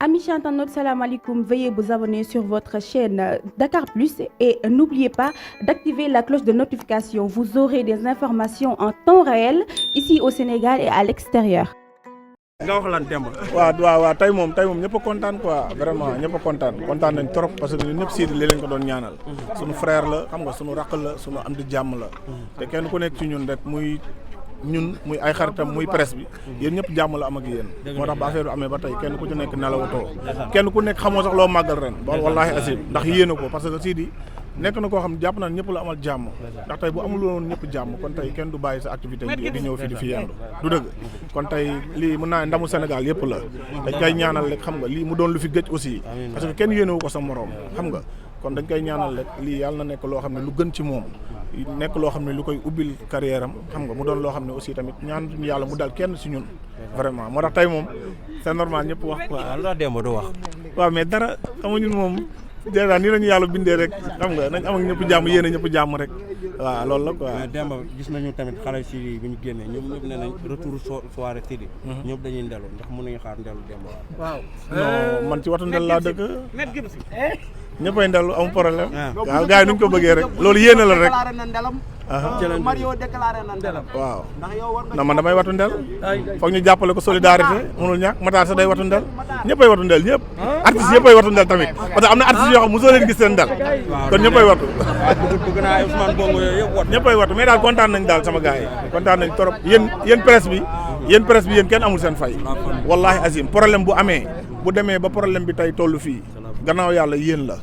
Amis internautes, salam alaikum. Veuillez vous abonner sur votre chaîne Dakar Plus et n'oubliez pas d'activer la cloche de notification. Vous aurez des informations en temps réel ici au Sénégal et à l'extérieur. nga wax lan Demba. waaw tey moom ñëpp a kontaan quoi vraiment ñëpp a kontaan nañ trop parce que ñun ñëpp Sidy li leen ko doon ñaanal. suñu frère la xam nga suñu raq la suñu am di jàmm la. te kenn ku nekk ci ñun rek muy ay xaritam muy presse bi yéen ñëpp jàmm la am ak yéen. moo tax ba affaire bi amee ba tey kenn ku ci nekk nelawatoo kenn ku nekk xamoo sax loo màggal ren. wallaahi asim ndax yéen a ko parce que Sidy nekk na koo xam ne jàpp naa ñëpp la amal jàmm ndax tey bu amul woon ñëpp jàmm kon tey kenn du bàyyi sa activité di ñëw fi di fi yendu du dëgg kon tey lii mën naa ndamu Sénégal yëpp la dañ koy ñaanal rek xam nga lii mu doon lu fi gëj aussi parce que kenn yéenewu ko sa moroom xam nga kon dañ koy ñaanal rek lii yàlla na nekk loo xam ne lu gën ci moom nekk loo xam ne lu koy ubbil carrière am xam nga mu doon loo xam ne aussi tamit ñaan yàlla mu dal kenn si ñun vraiment moo tax tey moom c'est normal ñëpp wax quoi. lu tax Demba du wax. waaw mais dara xam nga ñun moom déjà nii la ñu yàlla bindee rek xam nga nañ am ak ñëpp jàmm yéene ñëpp jàmm rek waaw loolu la quoi. mais Demba gis nañu tamit xale Sidy bi ñu génnee ñoom ñëpp nee nañ retour soirée Sidy. ñëpp dañuy ndelu ndax mën nañu xaar ndelu Demba waaw. non man ci watu ndel laa dëkk. ñëppay ndelu am problème. waaw gars yi nuñ ko bëggee rek loolu yéene la rek. Mario déclaré na ndelam. waaw non man damay watu ndel foog ñu jàppale ko solidarité mënul ñàkk Matar sax day watu ndel ñëppay watu ndel ñëpp artistes yëppay watu ndel tamit parce que am na artistes yoo xam mosoo leen gis seen ndel kon ñëppay watu bëgg naa Ousmane Bongo yooyu yëpp watu ñëppay watu mais daal kontaan nañ daal sama gars yi kontaan nañ trop yéen presse bi yéen kenn amul seen fay wallahi azim problème bu amee bu demee ba problème bi tey tollu fii gannaaw yàlla yéen la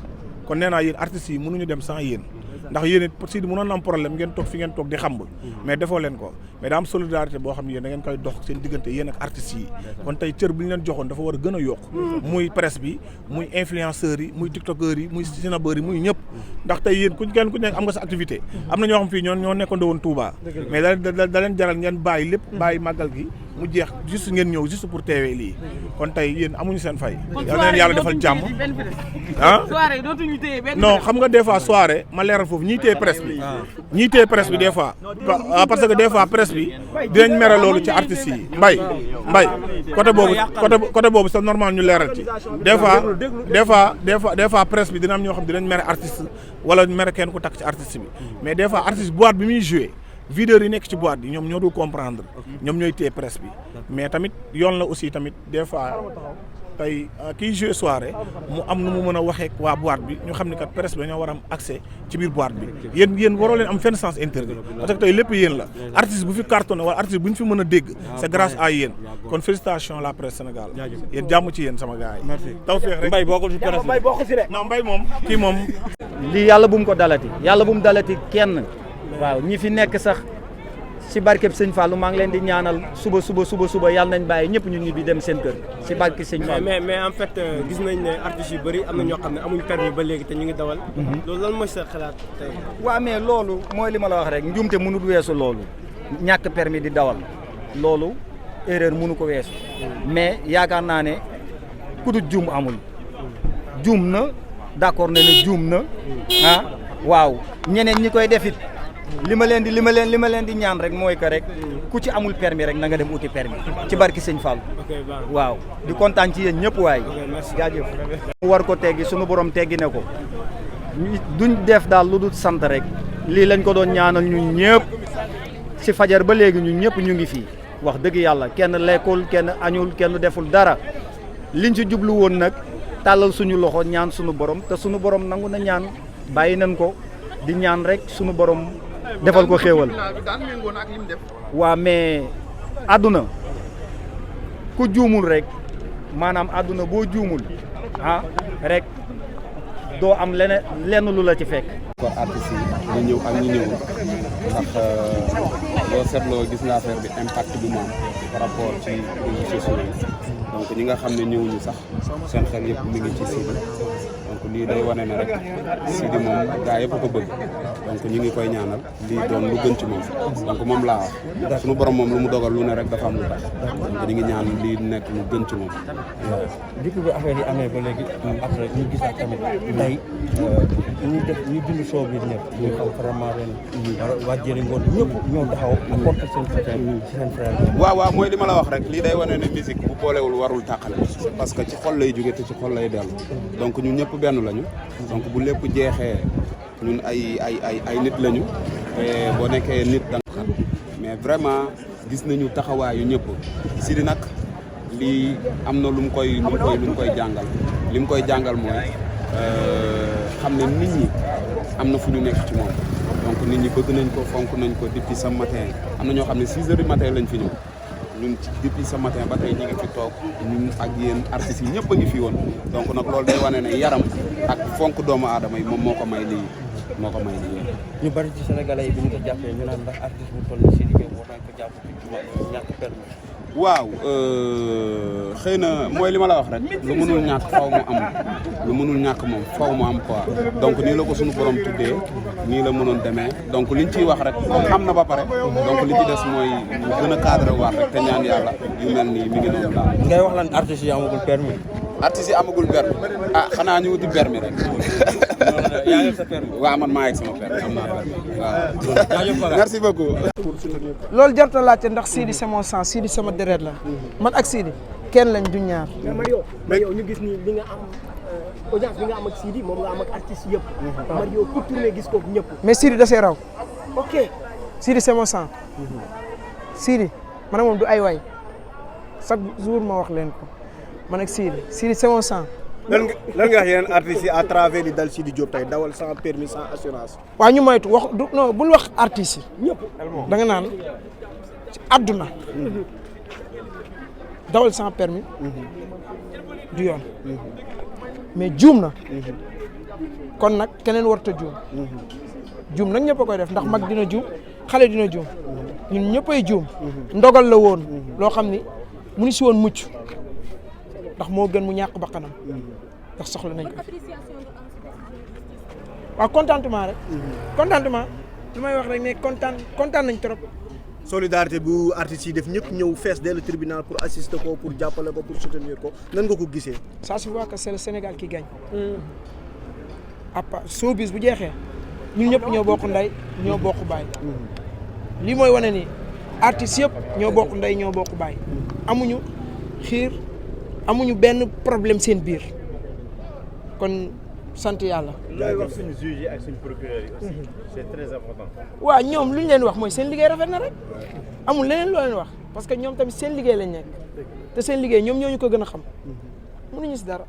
kon nee naa yéen artistes yi mënuñu dem sans yéen ndax yéen it Sidy mënoon na am problème ngeen toog fi ngeen toog di xamb mais defoo leen ko mais daa am solidarité boo xam ne yéen da ngeen koy dox seen diggante yéen ak artistes yi kon tey cër bi ñu leen joxoon dafa war a gën a yokk muy presse bi muy influenceurs yi muy tiktokeurs yi muy sinabeurs yi muy ñëpp ndax tey yéen kenn ku nekk am nga sa activité am na ñoo xam fii ñoo nekkandoo woon Touba mais da leen jaral ngeen bàyyi lépp bàyyi màggal gi mu jeex juste ngeen ñëw juste pour teewee lii kon tey yéen amuñu seen fay yal na leen yàlla defal jàmm non xam nga des fois soirée ma leeral foofu ñiy téye presse bi des fois parce que des fois presse bi dinañ mere loolu ci artistes yi mbay côté boobu c'est normal ñu leeral ci des fois presse bi dina am ñoo xam dinañ mere artiste wala mere kenn ku takk ci artiste bi mais des fois artiste boîte bi muy joué videurs yi nekk ci boîte bi ñoom ñoo dul comprendre ñoom ñooy téye presse bi mais tamit yoon la aussi tamit des fois tey kiy joué soirée mu am nu mu mën a waxee waa boîte bi ñu xam ne kat presse bi dañoo war a am accès ci biir boîte bi yéen waroo leen am fenn sens interdit parce que tey lépp yéen la artiste bu fi cartonné wala artiste bu ñu fi mën a dégg c'est grâce à yéen kon félicitations la presse Sénégal yéen jàmm ci yéen sama gars yi tawfeex rek Mbaye bokkul ci presse bi non Mbaye moom kii moom lii yàlla bu mu ko dalati yàlla bu mu dalati kenn waaw ñi fi nekk sax si barkeb sëñ Fallou maa ngi leen di ñaanal suba yàlla nañ bàyyi ñëpp ñu ngi bi dem seen kër si barke sëñ Fallou. mais en fait gis nañ ne artistes yu bëri am na ñoo xam ne amuñ permis ba léegi te ñu ngi dawal. loolu lan mooy sa xalaat tey. waaw mais loolu mooy li ma la wax rek njuumte mënut weesu loolu ñàkk permis di dawal loolu erreur mënu ko weesu mais yaakaar naa ne ku du juum amul juum na d'accord ne juum na waaw ñeneen ñi koy defit li ma leen di ñaan rek mooy que rek ku ci amul permis rek na nga dem uti permis ci barki sëñ Fall waaw di kontaan ci yéen ñëpp waay jaajëf mu war ko teggi suñu borom teggi ne ko duñ def daal lu dul sant rek lii lañ ko doon ñaanal ñun ñëpp ci fajar ba léegi ñun ñëpp ñu ngi fii wax dëgg yàlla kenn lekkul kenn añul kenn deful dara liñ ci jublu woon nag tàllal suñu loxo ñaan suñu borom te suñu borom nangu na ñaan bàyyi nañ ko di ñaan rek suñu borom defal ko xéewal waa mais àdduna ku juumul rek maanaam àdduna boo juumul rek doo am lenn lu la ci fekk. kon artistes yi ñu ñëw ak ñu ñëwul ndax boo seetloo gis nga affaire bi impact bi mu am par rapport ci réseaux sociaux yi donc ñi nga xam ne ñëwuñu sax seen xel yëpp mi ngi ci Sidy donc lii day wane ne rek Sidy moom gaa yëpp ko bëgg donc ñu ngi koy ñaanal lii doon lu gën ci moom donc moom laa wax suñu borom moom lu mu dogal lu ne rek dafa am lu tax donc ñu ngi ñaan lii nekk lu gën ci moom. depuis bi affaire yi amee ba léegi après ñu gisaat tamit tey ñu dund show bi ñëpp ñu xam vraiment ren waa Jëri Ngoon ñëpp ñoo taxaw apporter seen soutien ci seen frère. waaw mooy li ma la wax rek lii day wane ne musique bu boolewul warul tàqale parce que ci xol lay jóge te ci xol lay dellu donc ñun ñëpp benn lañu donc bu lépp jeexee ñun ay nit lañu te boo nekkee nit da nga xam mais vraiment gis nañu taxawaayu ñëpp Sidy nag lii am na lu mu koy jàngal li mu koy jàngal mooy xam ne nit ñi am na fu ñu nekk ci moom donc nit ñi bëgg nañ ko fonk nañ ko depuis ce matin am na ñoo xam ne 6 heures du matin lañ fi ñëw ñun depuis ce matin ba tey ñi ngi fi toog ñun ak yéen artistes yi ñëpp a ngi fi woon donc nag loolu day wane ne yaram ak fonk doomu aadama yi moom moo ko may lii ñu bari ci sénégalais yi bi ñu ko jàppee ñu naan ndax artiste bu toll ni Sidy Diop war nañ ko jàpp ci ñàkk permis. waaw xëy na mooy li ma la wax rek lu mënul ñàkk faw mu am lu mënul ñàkk moom faw mu am quoi donc nii la ko suñu borom tuddee nii la mënoon demee donc liñ ciy wax rek comme am na ba pare donc li ci des mooy mu gën a cadré waat rek te ñaan yàlla yu mel nii mi ngi noonu daal. ngay wax lan artistes yi amagul permis. artistes yi amagul permis ah xanaa ñu wuti permis rek. yaa ngi sa permis. waaw man maa ngi sama permis am naa permis waaw. merci beaucoup. loolu jarut a laajte ndax Sidy c'est mon sang Sidy sama deret la man ak Sidy kenn lañ du ñaar. mais yow ñu gis ni li nga am audience bi nga am ak Sidy moom nga am ak artistes yëpp. Mario ku tourné gis ko ñëpp. mais Sidy da see raw. ok. Sidy c'est mon sang. Sidy man ak moom du ay way chaque jour ma wax leen ko man ak Sidy c'est mon sang. lan nga wax yeneen artistes yi à travers li dal Sidy Diop tey dawal sans permis sans assurance. waaw ñu moytu wax du non bul wax artistes yi. ñëpp. da nga naan ci àdduna. dawal sans permis du yoon. mais juum na. kon nag keneen warut a juum. juum nag ñëpp a koy def ndax mag dina juum xale dina juum ñun ñëppay juum. ndogal la woon. loo xam ni mënu si woon mucc ndax moo gën mu ñàkk bakkanam ndax soxla nañ ko. waaw contentement rek. contentement li may wax rek ne kontaan nañ trop. solidarité bu artistes yi def ñëpp ñëw fees dès le tribunal pour assister ko pour jàppale ko pour soutenir ko nan nga ko gisee. ça se voit que c'est le Sénégal qui gagne. à part showbiz bu jeexee ñun ñëpp ñoo bokk ndey ñoo bokk baay. lii mooy wane ni artistes yëpp ñoo bokk ndey ñoo bokk baay. amuñu xiir amuñu benn problème seen biir kon sant yàlla. looy wax suñu juge yi ak suñu procureur yi aussi. c'est très important. waaw ñoom lu ñu leen wax mooy seen liggéey rafet na rek amul leneen loo leen wax parce que ñoom tamit seen liggéey lañ nekk te seen liggéey ñoom ñoo ñu ko gën a xam mënuñu si dara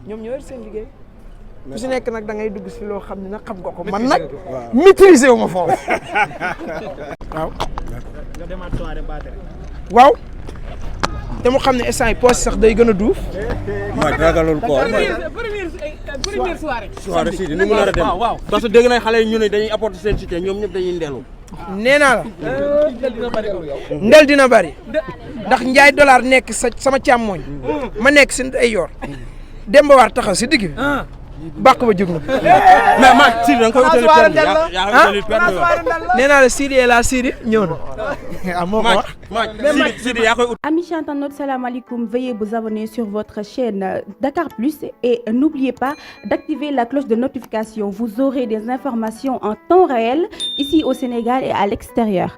ñoom ñoo yor seen liggéey ku si nekk nag da ngay dugg si loo xam ne nag xam nga ko man nag maîtriser wu ma foofu waaw. nga demaat soirée Badara. waaw te mu xam ne instant yi poche sax day gën a duuf. mooy ragalul koor. première soirée. soirée Sidy ni mu nar a dem parce que dégg nañ xale yi ñu ne dañuy apporter seen soutien ñoom ñëpp dañuy ndellu. nee naa la ndel dina bari ndax Njaay dollar nekk sama càmmooñ ma nekk si ay yor Demba War taxaw si digg bi bàq ba jóg na. mais man Sidy da nga koy utali permis yaa ngi utali permis nee naa la Sidy et la Sidy ñëw na. ah moo ko wax Sidy yaa koy ut. Amis internautes, salam alaikum. Veuillez vous abonner sur votre chaîne Dakar Plus et n'oubliez pas d'activer la cloche de notification. Vous aurez des informations en temps réel ici au Sénégal et à l'extérieur.